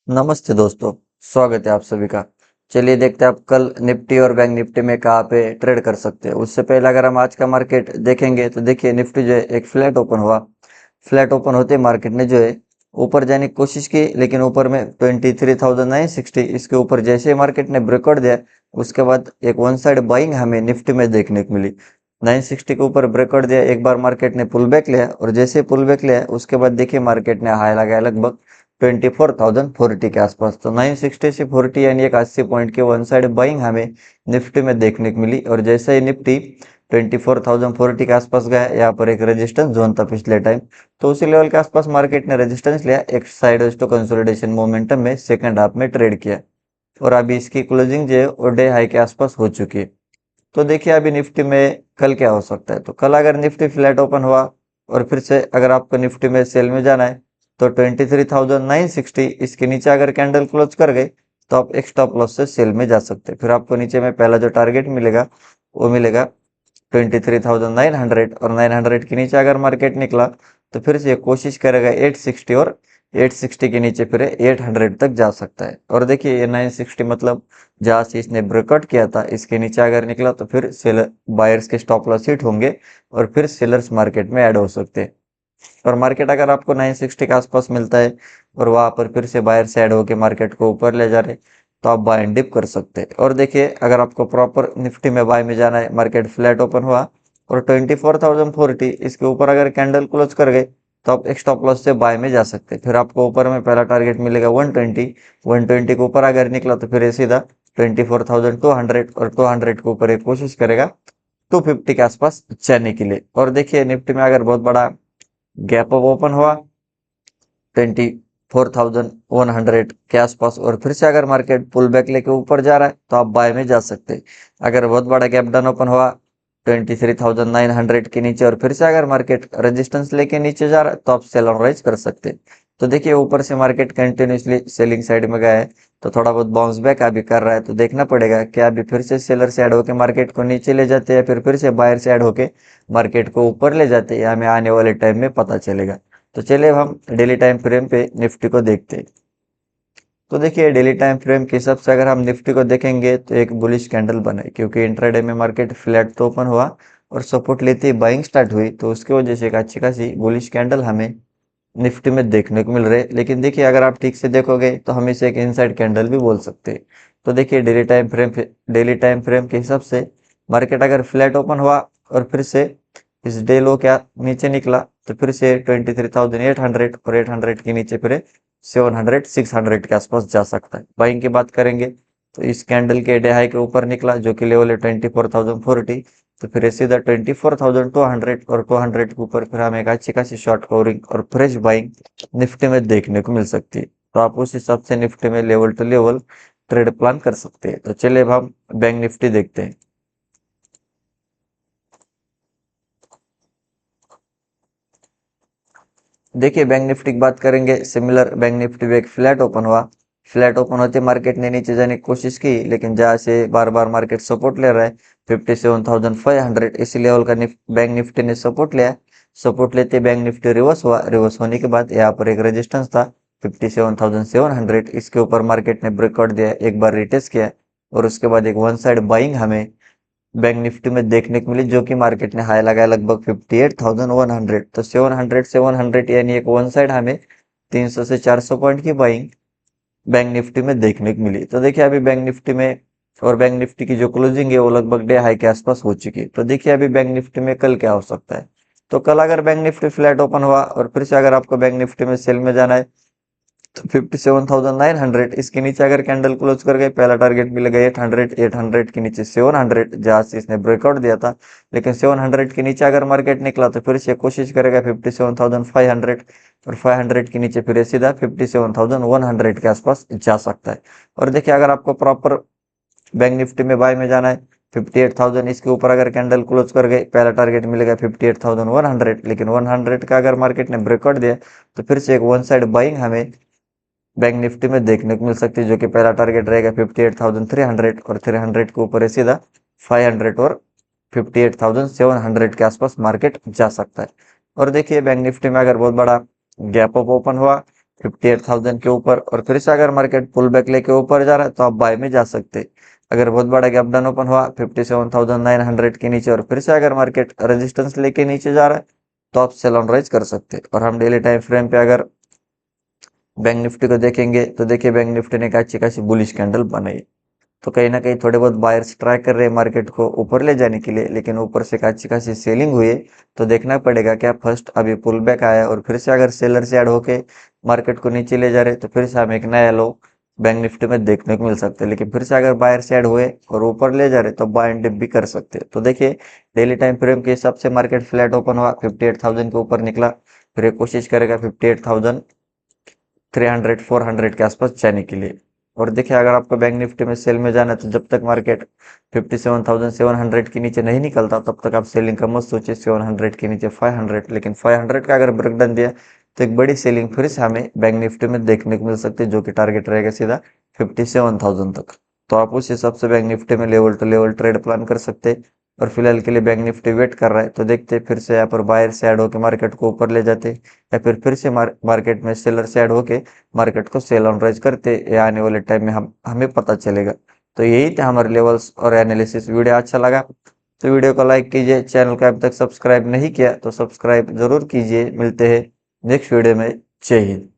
नमस्ते दोस्तों। स्वागत है आप सभी का। चलिए देखते हैं आप कल निफ्टी और बैंक निफ्टी में कहाँ पे ट्रेड कर सकते हैं। उससे पहले अगर हम आज का मार्केट देखेंगे तो देखिए निफ्टी जो है एक फ्लैट ओपन हुआ। फ्लैट ओपन होते मार्केट ने जो है ऊपर जाने की कोशिश की, लेकिन ऊपर में 23,960 इसके ऊपर जैसे ही मार्केट ने ब्रेकआउट दिया, उसके बाद एक वन साइड बाइंग हमें निफ्टी में देखने को मिली। 960 के ऊपर ब्रेकआउट दिया, एक बार मार्केट ने पुल बैक लिया और जैसे पुल बैक लिया उसके बाद देखिए मार्केट ने हाई लगाया लगभग 24,040 के आसपास। तो 960 से 40 यानी एक 80 पॉइंट के वन साइड बाइंग हमें निफ्टी में देखने को मिली। और जैसे ही निफ्टी 24,040 के आसपास गया, यहाँ पर एक रेजिस्टेंस जोन था पिछले टाइम, तो उसी लेवल के आसपास मार्केट ने रेजिस्टेंस लिया, एक साइडवेज टू कंसोलिडेशन मोमेंटम में सेकंड हाफ में ट्रेड किया और अभी इसकी क्लोजिंग जो है वो डे हाई के आसपास हो चुकी है। तो देखिए अभी निफ्टी में कल क्या हो सकता है। तो कल अगर निफ्टी फ्लैट ओपन हुआ और फिर से अगर आपको निफ्टी में सेल में जाना है तो 23,960 इसके नीचे अगर कैंडल क्लोज कर गए तो आप एक स्टॉप लॉस से सेल में जा सकते हैं। फिर आपको नीचे में पहला जो टारगेट मिलेगा वो मिलेगा 23,900, और 900 के नीचे अगर मार्केट निकला तो फिर से कोशिश करेगा 860, और 860 के नीचे फिर 800 तक जा सकता है। और देखिए ये 960 मतलब जहाँ से इसने ब्रेकआउट किया था इसके नीचे अगर निकला तो फिर सेलर बायर्स के स्टॉप लॉस हिट होंगे और फिर सेलर्स मार्केट में ऐड हो सकते हैं। और मार्केट अगर आपको 960 के आसपास मिलता है और वहां पर फिर से बायर से ऐड होकर मार्केट को ऊपर ले जा रहे, तो आप बाय एंड डिप कर सकते हैं। और देखिए अगर आपको प्रॉपर निफ्टी में बाय में जाना है, मार्केट फ्लैट ओपन हुआ और 24,040 इसके ऊपर अगर कैंडल क्लोज कर गए तो आप एक स्टॉप लॉस से बाय में जा सकते हैं। फिर आपको ऊपर में पहला टारगेट मिलेगा 120 के ऊपर अगर निकला तो फिर ये सीधा 24,200 और 200 के ऊपर एक कोशिश करेगा 250 के आसपास जाने के लिए। और देखिए निफ्टी में अगर बहुत बड़ा गैप अप ओपन हुआ 24,100 के आसपास और फिर से अगर मार्केट पुल बैक लेके ऊपर जा रहा है तो आप बाय में जा सकते हैं। अगर बहुत बड़ा गैप डाउन ओपन हुआ 23,900 के नीचे और फिर से अगर मार्केट रेजिस्टेंस लेके नीचे जा रहा है तो आप सेल ऑन राइज कर सकते हैं। तो देखिए ऊपर से मार्केट कंटिन्यूसली सेलिंग साइड में गया है, तो थोड़ा बहुत बाउंस बैक अभी कर रहा है, तो देखना पड़ेगा कि अभी फिर से सेलर से ऐड होकर मार्केट को नीचे ले जाते हैं, फिर से बायर से ऐड होके मार्केट को ऊपर ले जाते हैं, हमें आने वाले टाइम में पता चलेगा। तो चलिए अब हम डेली टाइम फ्रेम पे निफ्टी को देखते हैं। तो देखिए डेली टाइम फ्रेम के हिसाब से अगर हम निफ्टी को देखेंगे तो एक बुलिश कैंडल बना है, क्योंकि इंट्राडे में मार्केट फ्लैट तो ओपन हुआ और सपोर्ट लेते ही बाइंग स्टार्ट हुई, तो उसकी वजह से एक अच्छी खासी बुलिश कैंडल हमें निफ्टी में देखने को मिल रहे हैं। लेकिन देखिए अगर आप ठीक से देखोगे तो हम इसे एक इनसाइड कैंडल भी बोल सकते हैं। तो देखिए डेली टाइम फ्रेम के हिसाब से मार्केट अगर फ्लैट ओपन हुआ और फिर से इस डे लो क्या नीचे निकला तो फिर से 23,800 और 800 के नीचे फिर 700 600 के आसपास जा सकता है। बाइंग की बात करेंगे तो इस कैंडल के डे हाई के ऊपर निकला जो कि लेवल है 24,040, तो फिर सीधा 24,200 और 200 के ऊपर फिर हमें एक अच्छी खासी शॉर्ट कवरिंग और फ्रेश बाइंग निफ्टी में देखने को मिल सकती है। तो आप उस हिसाब से निफ्टी में level to level trade plan कर सकते हैं। तो चलिए अब हम बैंक निफ्टी देखते हैं। देखिए बैंक निफ्टी की बात करेंगे, सिमिलर बैंक निफ्टी भी एक फ्लैट ओपन हुआ। फ्लैट ओपन होते मार्केट ने नीचे जाने की कोशिश की, लेकिन जहाँ से बार बार मार्केट सपोर्ट ले रहा है 57,500 इसी लेवल का बैंक निफ्टी ने सपोर्ट लिया। सपोर्ट लेते बैंक निफ्टी रिवर्स हुआ, रिवर्स होने के बाद यहाँ पर एक रेजिस्टेंस था 57,700, इसके ऊपर मार्केट ने ब्रेकआउट दिया, एक बार रिटेस्ट किया और उसके बाद एक वन साइड बाइंग हमें बैंक निफ्टी में देखने को मिली, जो कि मार्केट ने हाई लगाया लगभग 58,100। तो 700 यानी एक वन साइड हमें 300 से 400 पॉइंट की बाइंग बैंक निफ्टी में देखने को मिली। तो देखिए अभी बैंक निफ्टी में और बैंक निफ्टी की जो क्लोजिंग है वो लगभग डे हाई के आसपास हो चुकी है। तो देखिए अभी बैंक निफ्टी में कल क्या हो सकता है। तो कल अगर बैंक निफ्टी फ्लैट ओपन हुआ और फिर से अगर आपको बैंक निफ्टी में सेल में जाना है तो 57,900 इसके नीचे अगर कैंडल क्लोज कर गए, पहला टारगेट मिलेगा 800, 800 के नीचे 700 जहां से इसने ब्रेकआउट दिया था। लेकिन 700 के नीचे अगर मार्केट निकला तो फिर से कोशिश करेगा 57,500 और 500 के नीचे फिर सीधा 57,100 के आसपास जा सकता है। और देखिए अगर आपको प्रॉपर बैंक निफ्टी में बाय में जाना है 58,000 इसके ऊपर अगर कैंडल क्लोज कर गए, पहला टारगेट मिलेगा 58,100, लेकिन 100 का अगर मार्केट ने ब्रेकआउट दिया तो फिर से एक वन साइड बाइंग हमें बैंक निफ्टी में देखने को मिल सकती है, जो कि पहला टारगेट रहेगा 58,300 और 300 के ऊपर है सीधा 500 और 58,700 के आसपास मार्केट जा सकता है। और देखिए बैंक निफ्टी में अगर बहुत बड़ा गैप अप ओपन हुआ 58,000 के ऊपर, और फिर से अगर मार्केट पुल बैक लेके ऊपर जा रहा है तो आप बाय में जा सकते हैं। अगर बहुत बड़ा गैप डाउन ओपन हुआ 57,900 के नीचे और फिर से अगर मार्केट रेजिस्टेंस लेके नीचे जा रहा है तो आप सेल ऑन राइज कर सकते हैं। और हम डेली टाइम फ्रेम पे अगर बैंक निफ्टी को देखेंगे तो देखिए बैंक निफ्टी ने एक अच्छी खासी बुलिश कैंडल बनाई, तो कहीं ना कहीं थोड़े बहुत बायर्स ट्राई कर रहे हैं मार्केट को ऊपर ले जाने के लिए, लेकिन ऊपर से एक अच्छी खासी सेलिंग हुई है। तो देखना पड़ेगा क्या फर्स्ट अभी पुल बैक आया और फिर से अगर सेलर से ऐड होके मार्केट को नीचे ले जा रहे तो फिर से हमें एक नया लो बैंक निफ्टी में देखने को मिल सकते हैं। लेकिन फिर से अगर बायर से ऐड हुए और ऊपर ले जा रहे तो बाय एंड डिप भी कर सकते हैं। तो देखिए डेली टाइम फ्रेम के हिसाब से मार्केट फ्लैट ओपन हुआ, 58,000 के ऊपर निकला, फिर ये कोशिश करेगा 58,300 400 के आसपास जाने के लिए। और देखिए अगर आपको बैंक निफ्टी में सेल में जाना है तो जब तक मार्केट 57,700 के नीचे नहीं निकलता तब तक आप सेलिंग का मत सोचिए। 700 के नीचे 500, लेकिन 500 का अगर ब्रेकडाउन दिया तो एक बड़ी सेलिंग फिर से हमें बैंक निफ्टी में देखने को मिल सकती है, जो कि टारगेट रहेगा सीधा 57,000 तक। तो आप उस हिसाब से बैंक निफ्टी में level to level trade plan कर सकते हैं। और फिलहाल के लिए बैंक निफ्टी वेट कर रहा है, तो देखते हैं फिर से यहाँ पर बायर से ऐड होकर मार्केट को ऊपर ले जाते या फिर से मार्केट में सेलर से ऐड होके मार्केट को सेल ऑन राइज करते, या आने वाले टाइम में हम हमें पता चलेगा। तो यही थे हमारे लेवल्स और एनालिसिस। वीडियो अच्छा लगा तो वीडियो को लाइक कीजिए, चैनल को अभी तक सब्सक्राइब नहीं किया तो सब्सक्राइब जरूर कीजिए। मिलते हैं नेक्स्ट वीडियो में। जय हिंद।